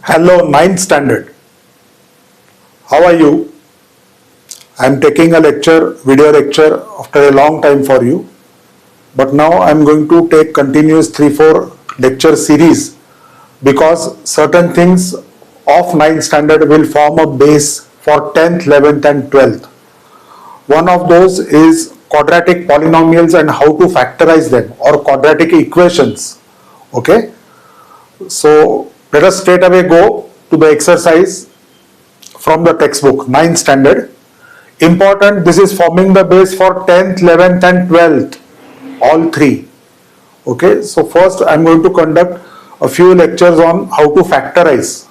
Hello, ninth standard. How are you? I am taking a video lecture after a long time for you. But now I am going to take continuous 3-4 lecture series because certain things of ninth standard will form a base for 10th, 11th and 12th. One of those is quadratic polynomials and how to factorize them, or quadratic equations. Okay. So let us straight away go to the exercise from the textbook, 9th standard. Important, this is forming the base for 10th, 11th and 12th, all three. Okay, so first I am going to conduct a few lectures on how to factorize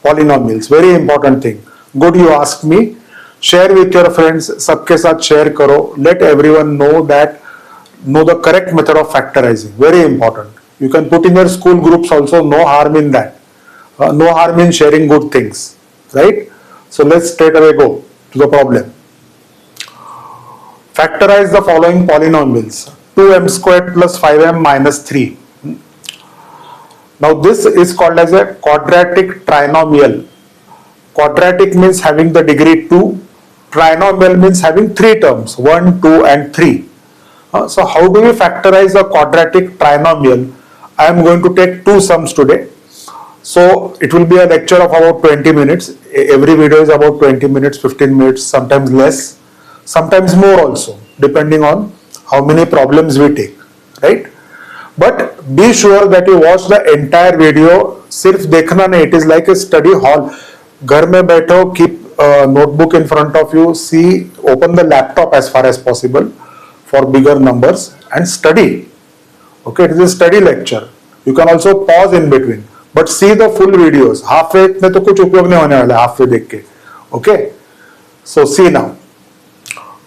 polynomials. Very important thing. Good, you asked me. Share with your friends, सबके साथ share करो. Let everyone know the correct method of factorizing. Very important. You can put in your school groups also, no harm in that. No harm in sharing good things, right? So let's straight away go to the problem. Factorize the following polynomials: 2m squared plus 5m minus 3. Now this is called as a quadratic trinomial. Quadratic means having the degree 2. Trinomial means having 3 terms, 1, 2 and 3. So how do we factorize a quadratic trinomial? I am going to take 2 sums today. So it will be a lecture of about 20 minutes. Every video is about 20 minutes, 15 minutes, sometimes less, sometimes more also, depending on how many problems we take, right? But be sure that you watch the entire video. Sirf dekhna nahi, it is like a study hall. Ghar mein baitho, keep a notebook in front of you, see, open the laptop as far as possible for bigger numbers and study. Okay, it is a study lecture. You can also pause in between, but see the full videos. Halfway में तो कुछ उपयोग नहीं होने वाला, halfway देख के. Okay, so see now.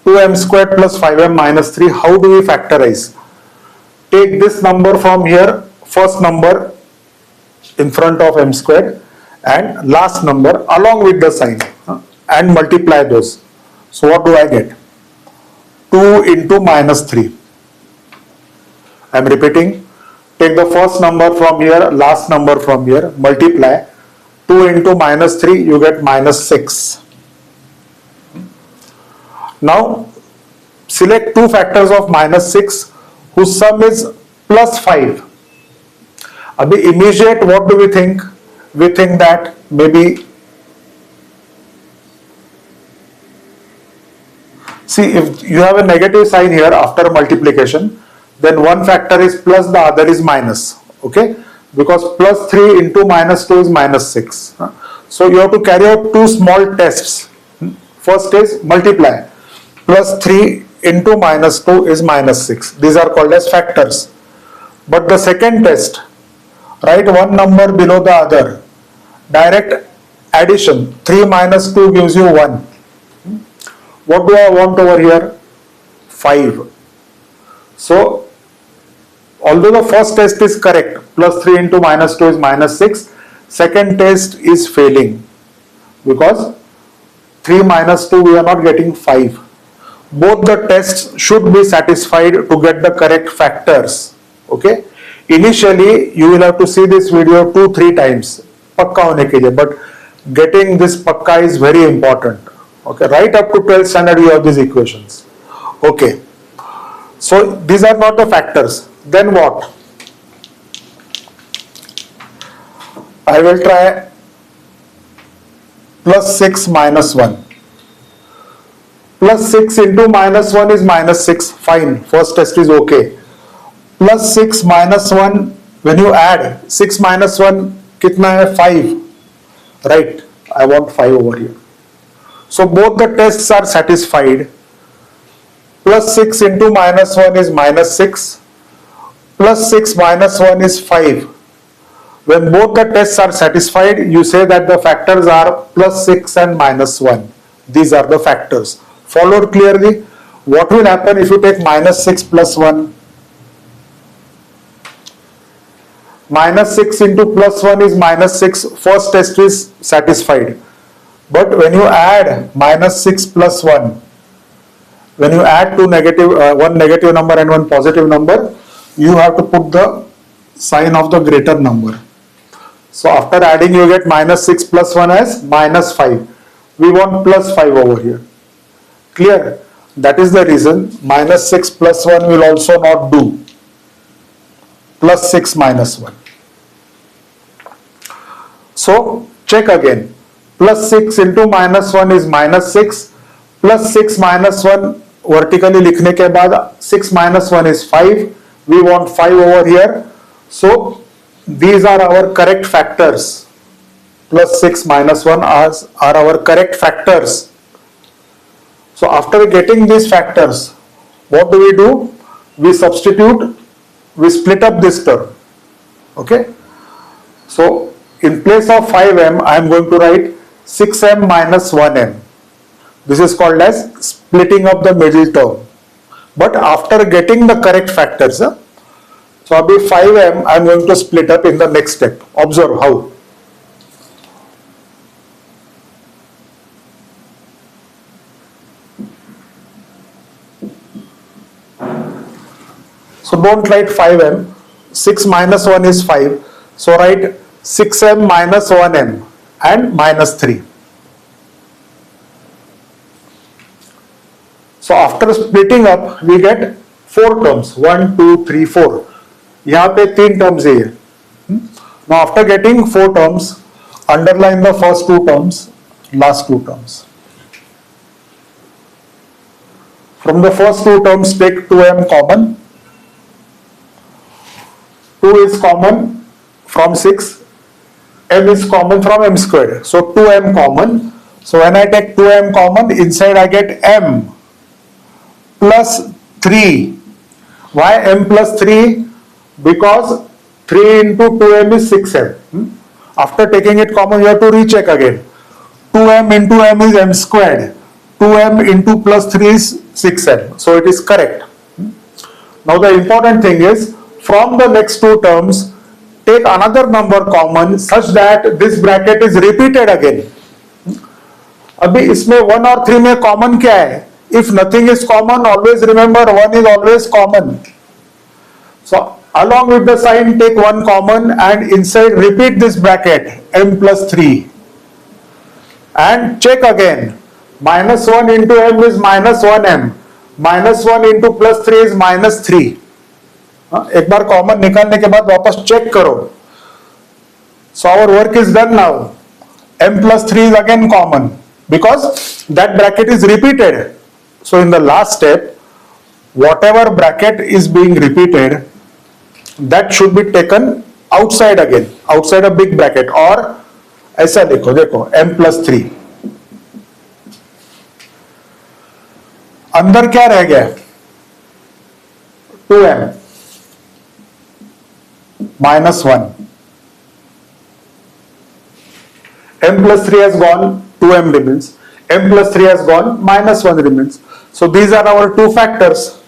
2m squared plus 5m minus 3. How do we factorize? Take this number from here, first number in front of m squared, and last number along with the sign, and multiply those. So what do I get? 2 into minus 3. I am repeating. Take the first number from here, last number from here, multiply. 2 into minus 3, you get minus 6. Now select two factors of minus 6 whose sum is plus 5. Abhi immediate, what do we think? We think that maybe, see, if you have a negative sign here after multiplication, then one factor is plus, the other is minus. Okay, because plus 3 into minus 2 is minus 6. So you have to carry out two small tests. First is multiply. Plus 3 into minus 2 is minus 6. These are called as factors. But the second test, write one number below the other. Direct addition. 3 minus 2 gives you 1. What do I want over here? 5. So although the first test is correct, plus 3 into minus 2 is minus 6, second test is failing because 3 minus 2 we are not getting 5. Both the tests should be satisfied to get the correct factors. Okay, initially you will have to see this video 2-3 times, pakka hone ke liye, but getting this pakka is very important. Okay, right up to 12th standard you have these equations. Okay, so these are not the factors. Then what? I will try plus 6 minus 1. Plus 6 into minus 1 is minus 6. Fine. First test is okay. Plus 6 minus 1, when you add 6 minus 1, kitna hai? 5. Right. I want 5 over here. So both the tests are satisfied. Plus 6 into minus 1 is minus 6. Plus 6 minus 1 is 5. When both the tests are satisfied, you say that the factors are plus 6 and minus 1. These are the factors. Followed clearly? What will happen if you take minus 6 plus 1? Minus 6 into plus 1 is minus 6. First test is satisfied. But when you add minus 6 plus 1, when you add one negative number and one positive number, you have to put the sign of the greater number. So after adding you get minus 6 plus 1 as minus 5. We want plus 5 over here. Clear? That is the reason minus 6 plus 1 will also not do. Plus 6 minus 1. So check again. Plus 6 into minus 1 is minus 6. Plus 6 minus 1 vertically लिखने के बाद 6 minus 1 is 5. We want 5 over here. So these are our correct factors. Plus 6 minus 1 are our correct factors. So after getting these factors, what do? We substitute, we split up this term. Okay. So in place of 5m, I am going to write 6m minus 1m. This is called as splitting up the middle term. But after getting the correct factors, so abhi 5m I am going to split up in the next step. Observe how. So don't write 5m. 6 minus 1 is 5. So write 6m minus 1m and minus 3. So after splitting up, we get 4 terms. 1, 2, 3, 4. यहाँ पे 3 terms है. Now after getting 4 terms, underline the first 2 terms, last 2 terms. From the first 2 terms, take 2m common. 2 is common from 6. M is common from m squared. So 2m common. So when I take 2m common, inside I get m plus 3. Why m plus 3? Because 3 into 2m is 6m. After taking it common, you have to recheck again. 2m into m is m squared. 2m into plus 3 is 6m. So it is correct. Now the important thing is, from the next 2 terms, take another number common such that this bracket is repeated again. अभी इसमें 1 और 3 में common क्या है? If nothing is common, always remember 1 is always common. So along with the sign, take 1 common and inside repeat this bracket m plus 3. And check again. Minus 1 into m is minus 1m. Minus 1 into plus 3 is minus 3. एक बार common निकालने के बाद वापस check करो. So our work is done now. M plus 3 is again common because that bracket is repeated. So in the last step, whatever bracket is being repeated, that should be taken outside again, outside a big bracket. और ऐसा लिखो, देखो m plus 3. अंदर क्या रह गया? 2m minus 1. M plus 3 has gone, 2m remains. M plus 3 has gone, minus 1 remains. So these are our 2 factors.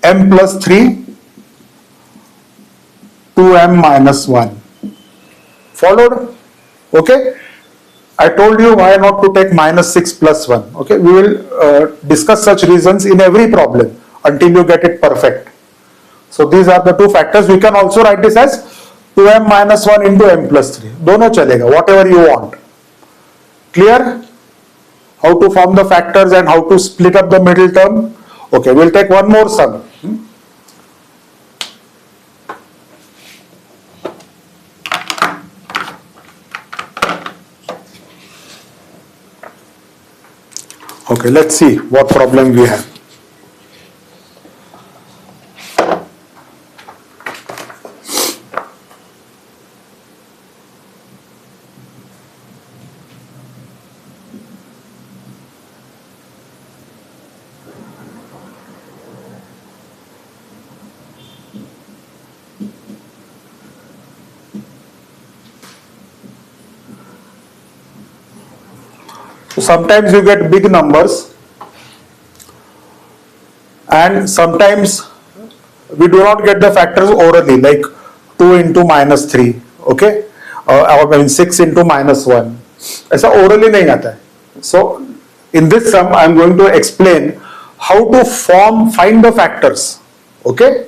M plus 3, 2m minus 1. Followed? Okay? I told you why not to take minus 6 plus 1. Okay? We will discuss such reasons in every problem until you get it perfect. So these are the 2 factors. We can also write this as 2m minus 1 into m plus 3. दोनों चलेगा, whatever you want. Clear? How to form the factors and how to split up the middle term? Okay, we'll take one more sum. Okay, let's see what problem we have. So sometimes you get big numbers and sometimes we do not get the factors orally, like 2 into minus 3, okay, I mean 6 into minus 1. ऐसा orally नहीं आता है. So in this sum I am going to explain how to find the factors. Okay,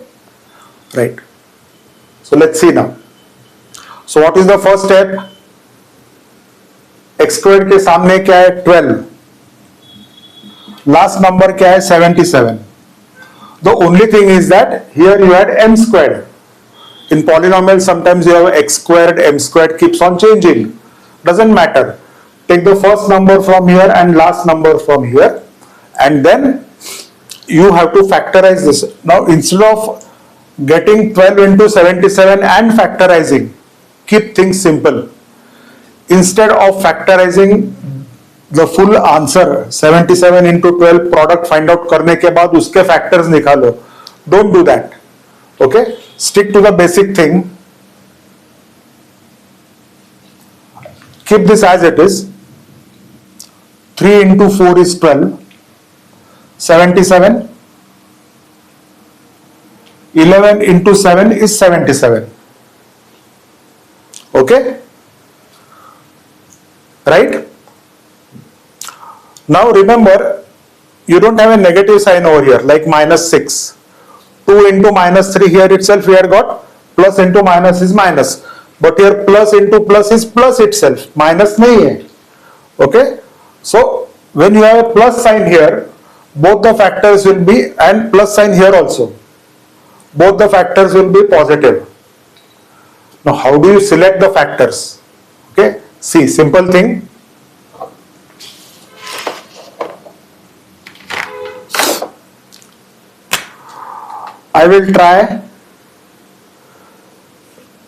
right. So let's see now. So what is the first step? X squared के सामने क्या है? 12. Last number क्या है? 77. The only thing is that here you had m squared. In polynomial, sometimes you have x squared, m squared keeps on changing. Doesn't matter. Take the first number from here and last number from here, and then you have to factorize this. Now, instead of getting 12 into 77 and factorizing, keep things simple. Instead of factorizing the full answer 77 into 12 product find out करने के बाद उसके factors निकालो. Don't do that. Okay? Stick to the basic thing. Keep this as it is. 3 into 4 is 12. 77. 11 into 7 is 77. Okay? Right? Now remember, you don't have a negative sign over here like minus 6. 2 into minus 3 here itself we have got plus into minus is minus. But here plus into plus is plus itself. Minus nahi hai. Okay? So when you have a plus sign here, both the factors will be, and plus sign here also, both the factors will be positive. Now how do you select the factors? Okay? See, simple thing. I will try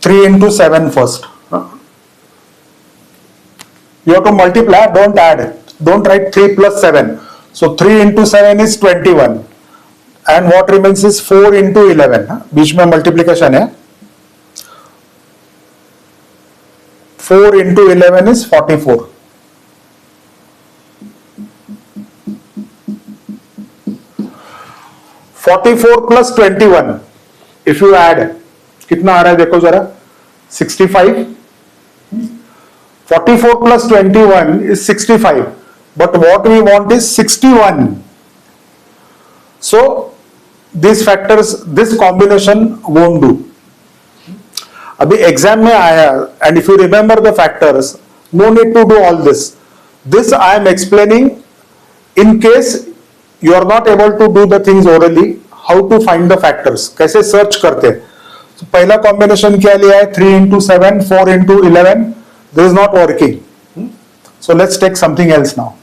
3 into 7 first. You have to multiply, don't add. Don't write 3 plus 7. So 3 into 7 is 21. And what remains is 4 into 11. बीच में multiplication है. 4 into 11 is 44. 44 plus 21, if you add, कितना आ रहा है देखो जरा? 65. 44 plus 21 is 65, but what we want is 61. So these factors, this combination won't do. अभी exam में आया, and if you remember the factors, no need to do all this. This I am explaining in case you are not able to do the things orally, how to find the factors, कैसे search करते हैं. So, पहला combination क्या लिया है? 3 into 7, 4 into 11. This is not working. So let's take something else now.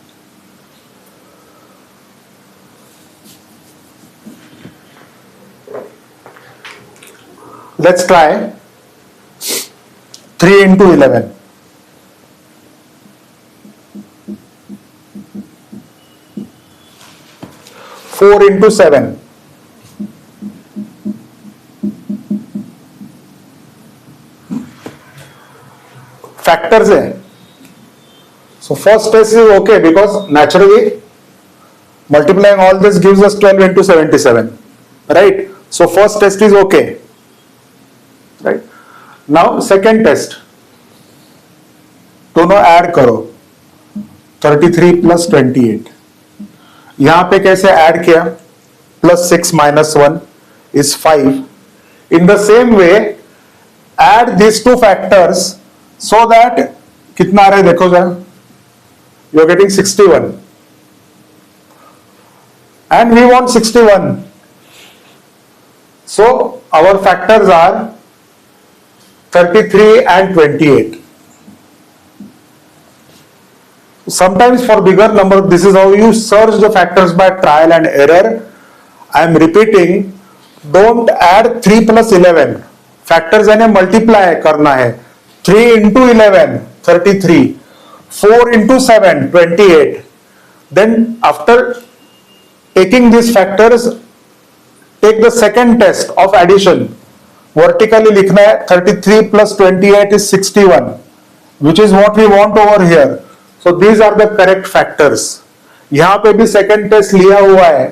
Let's try 3 into 11. 4 into 7. Factors है. So first test is okay because naturally multiplying all this gives us 12 into 77. Right? So first test is okay. Right? Now second test. दोनों add करो. 33 plus 28. यहां पे कैसे add किया? Plus 6 minus 1 is 5. In the same way, add these two factors so that कितना आ रहा है देखो जरा. You are getting 61. And we want 61. So our factors are 33 and 28. Sometimes for bigger number, this is how you search the factors by trial and error. I am repeating, don't add 3 plus 11. Factors यानी multiply करना है. 3 into 11, 33. 4 into 7, 28. Then after taking these factors, take the second test of addition. Vertically लिखना है 33 plus 28 is 61, which is what we want over here. So these are the correct factors. यहां पे भी second test लिया हुआ है.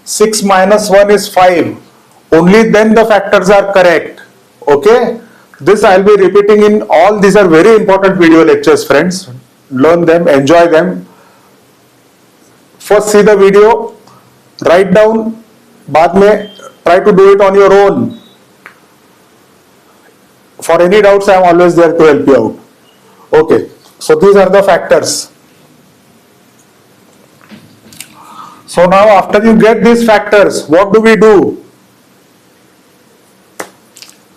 6 minus 1 is 5. Only then the factors are correct. Okay? This I'll be repeating in all. These are very important video lectures, friends. Learn them, enjoy them. First see the video, write down. बाद में try to do it on your own. For any doubts, I am always there to help you out. Okay, so these are the factors. So now after you get these factors, what do we do?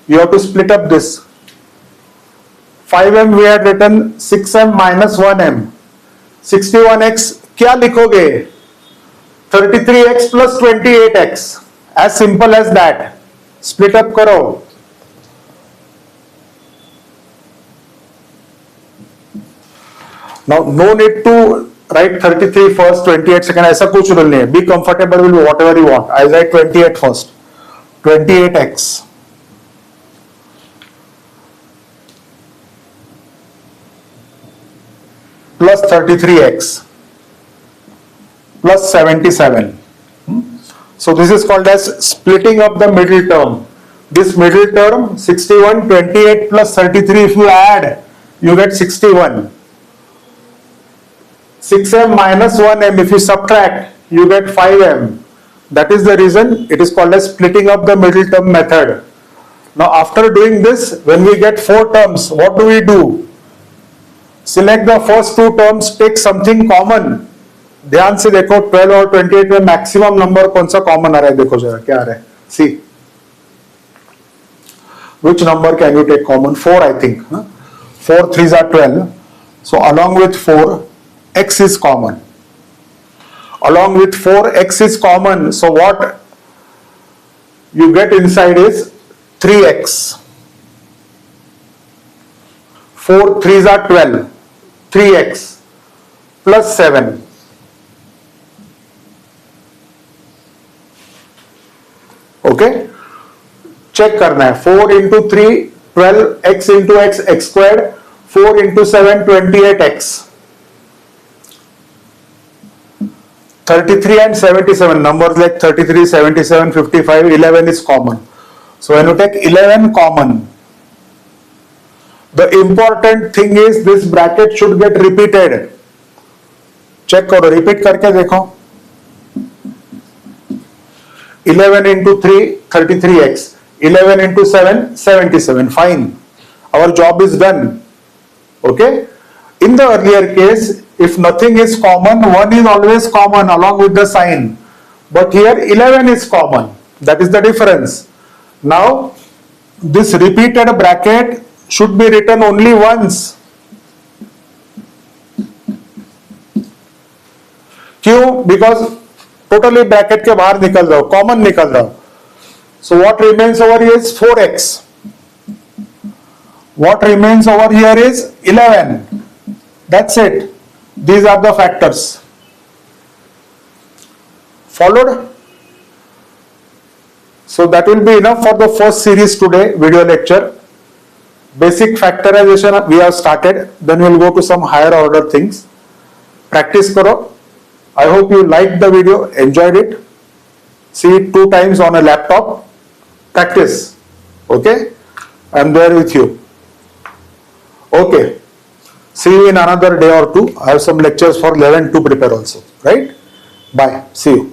You have to split up this. 5m we had written 6m minus 1m. 61x क्या लिखोगे? 33x plus 28x. As simple as that. Split up करो. Now no need to write 33 first, 28 second. ऐसा कुछ rule नहीं है. Be comfortable with whatever you want. I write 28 first. 28x plus 33x plus 77. So this is called as splitting up the middle term. This middle term 61, 28 plus 33, if you add, you get 61. 6m minus 1m, if you subtract, you get 5m. That is the reason it is called as splitting up the middle term method. Now after doing this, when we get 4 terms, what do we do? Select the first 2 terms, take something common. ध्यान से देखो 12 और 28 में maximum number कौन सा common आ रहा है, देखो जरा क्या आ रहा है. सी which number can you take common? 4 I think. 4 3s are 12. So along with 4 x is common. Along with 4 x is common. So what you get inside is 3x. 4 3s are 12. 3x plus 7. Okay, check करना है. 4 into 3 12, x into x x squared, 4 into 7 28x. 33 and 77 numbers like 33, 77, 55, 11 is common. So when you take 11 common, the important thing is this bracket should get repeated. Check करो, repeat करके देखो. 11 into 3 33x, 11 into 7 77. Fine, our job is done. Okay, in the earlier case, if nothing is common, 1 is always common along with the sign, but here 11 is common. That is the difference. Now this repeated bracket should be written only once. क्यों? Because totally bracket के बाहर निकल रहा हो, common निकल रहा हो. So what remains over here is 4x. What remains over here is 11. That's it. These are the factors. Followed? So that will be enough for the first series today, video lecture. Basic factorization we have started. Then we will go to some higher order things. Practice karo. I hope you liked the video, enjoyed it. See it 2 times on a laptop. Practice. Okay? I am there with you. Okay. See you in another day or 2. I have some lectures for 11 to prepare also. Right? Bye. See you.